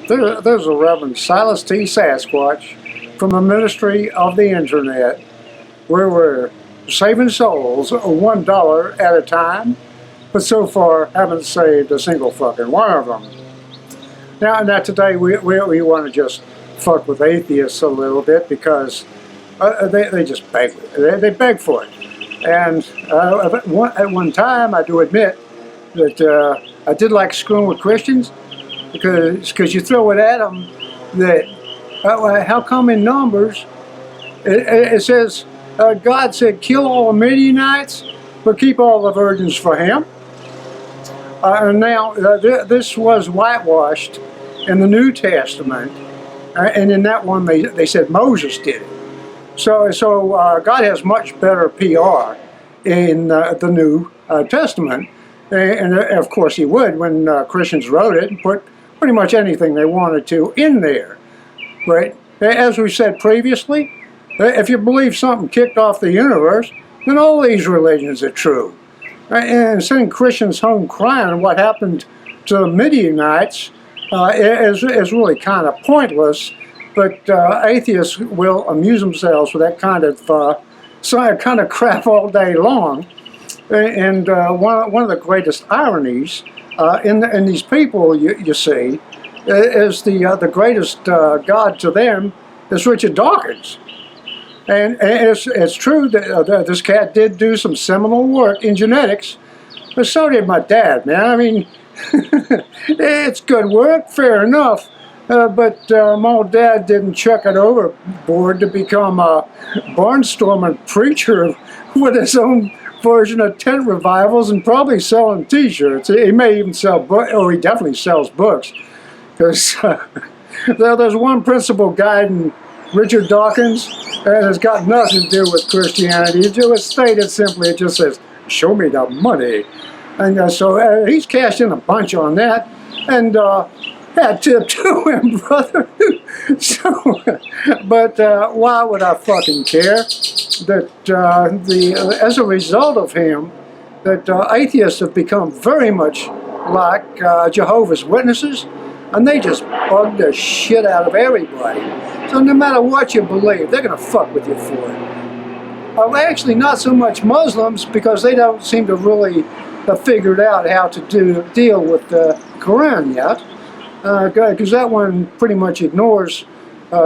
There's a Reverend Silas T. Sasquatch from the Ministry of the Internet, where we're saving souls $1 at a time, but so far haven't saved a single fucking one of them. Now today we want to just fuck with atheists a little bit because they just beg. They beg for it. And at one time, I do admit that I did like screwing with Christians because you throw it at them that how come in Numbers it says God said kill all the Midianites but keep all the virgins for him. And now this was whitewashed in the New Testament, and in that one they said Moses did it. So God has much better PR in the New Testament, and of course He would when Christians wrote it and put pretty much anything they wanted to in there. But as we said previously, if you believe something kicked off the universe, then all these religions are true. And sending Christians home crying what happened to the Midianites is really kind of pointless. But atheists will amuse themselves with that kind of crap all day long. And one of the greatest ironies in these people, you see, is the greatest God to them is Richard Dawkins. And it's true that this cat did do some seminal work in genetics, but so did my dad, man. I mean, it's good work, fair enough. But my old dad didn't chuck it overboard to become a barnstorming preacher with his own version of tent revivals and probably selling T-shirts. He may even sell books, or he definitely sells books. Because there's one principal guiding Richard Dawkins, and it's got nothing to do with Christianity. It's stated simply, it just says, show me the money. And so he's cashed in a bunch on that. And hat tip to him, brother. But why would I fucking care that as a result of him, that atheists have become very much like Jehovah's Witnesses, and they just bug the shit out of everybody. So no matter what you believe, they're going to fuck with you for it. Actually, not so much Muslims, because they don't seem to really have figured out how to deal with the Quran yet. Because that one pretty much ignores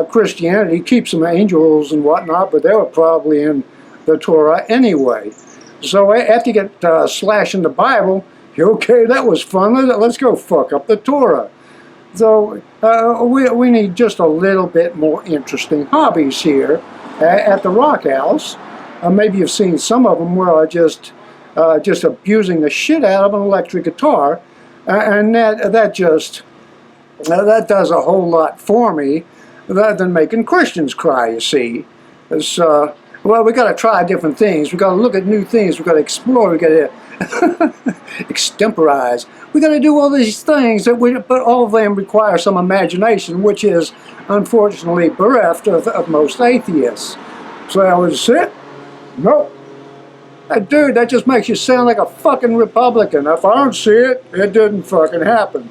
Christianity, keeps some angels and whatnot, but they were probably in the Torah anyway. So after you get slashing the Bible, okay, that was fun, let's go fuck up the Torah. So we need just a little bit more interesting hobbies here at the Rock House. Maybe you've seen some of them where I just abusing the shit out of an electric guitar, and that does a whole lot for me rather than making Christians cry, you see. Well, we got to try different things. We got to look at new things. We got to explore. We got to extemporize. We got to do all these things but all of them require some imagination, which is unfortunately bereft of most atheists. So I would say, nope. Dude, that just makes you sound like a fucking Republican. If I don't see it, it didn't fucking happen.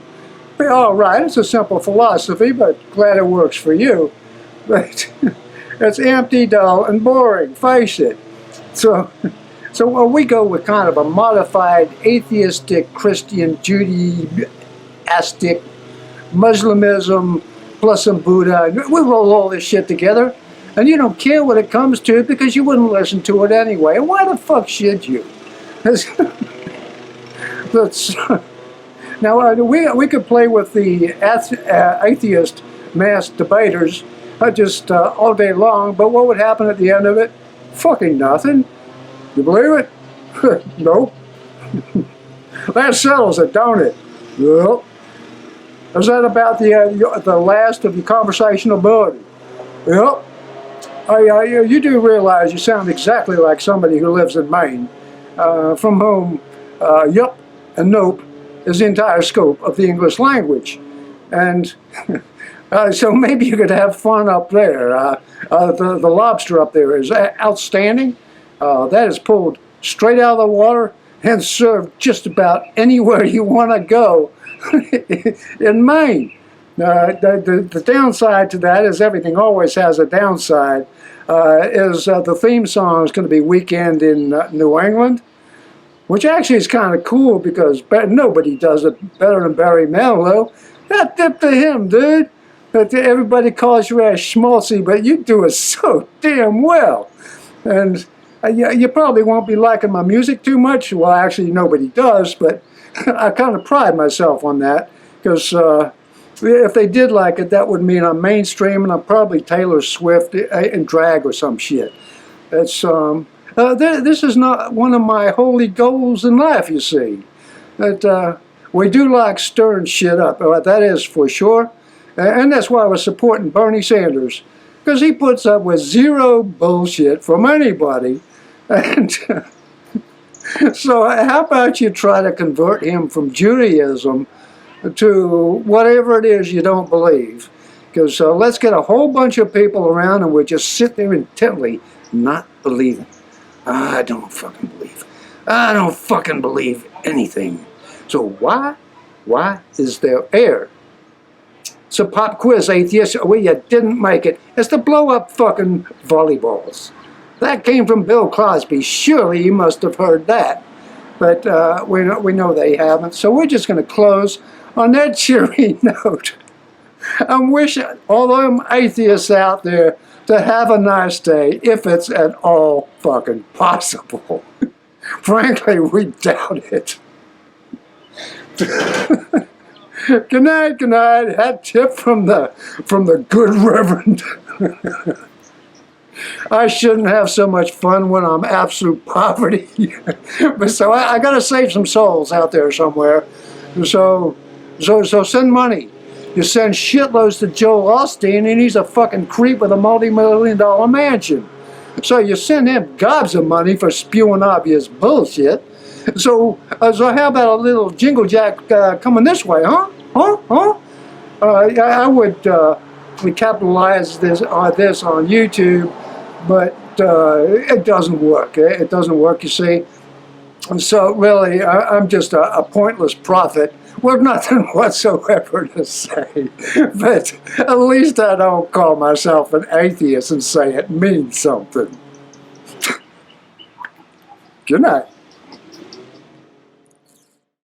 All right, it's a simple philosophy, but glad it works for you. But it's empty, dull, and boring, face it. So we go with kind of a modified atheistic, Christian, Judaistic, Muslimism, plus some Buddha. We roll all this shit together, and you don't care what it comes to because you wouldn't listen to it anyway. And why the fuck should you? Now, we could play with the atheist mass debaters just all day long, but what would happen at the end of it? Fucking nothing. You believe it? Nope. That settles it, don't it? Well, is that about the last of your conversational ability? Yep. You do realize you sound exactly like somebody who lives in Maine, from whom yup and nope is the entire scope of the English language. And so maybe you could have fun up there. The lobster up there is outstanding. That is pulled straight out of the water and served just about anywhere you want to go in Maine. The downside to that is everything always has a downside. The theme song is going to be Weekend in New England, which actually is kind of cool because nobody does it better than Barry Manilow. That tip to him, dude. That everybody calls your ass schmaltzy, but you do it so damn well. And you probably won't be liking my music too much. Well, actually, nobody does, but I kind of pride myself on that because if they did like it, that would mean I'm mainstream and I'm probably Taylor Swift in drag or some shit. It's this is not one of my holy goals in life, you see. That we do like stirring shit up, that is for sure. And that's why I was supporting Bernie Sanders, because he puts up with zero bullshit from anybody. And so how about you try to convert him from Judaism to whatever it is you don't believe? Because let's get a whole bunch of people around and we'll just sit there intently not believing. I don't fucking believe. I don't fucking believe anything. So why is there air? So pop quiz, atheists, well, you didn't make it. It's to blow up fucking volleyballs. That came from Bill Cosby. Surely you must have heard that. But we know they haven't. So we're just going to close on that cheery note. I'm wishing all them atheists out there to have a nice day, if it's at all fucking possible. Frankly, we doubt it. Good night, good night. That tip from the good Reverend. I shouldn't have so much fun when I'm absolute poverty. But so I got to save some souls out there somewhere. So send money. You send shitloads to Joel Osteen, and he's a fucking creep with a multi-million-dollar mansion. So you send him gobs of money for spewing obvious bullshit. So how about a little jingle jack coming this way, huh? I would capitalize this on YouTube, but it doesn't work. It doesn't work, you see. And so really, I'm just a pointless prophet with nothing whatsoever to say. But at least I don't call myself an atheist and say it means something. Good night.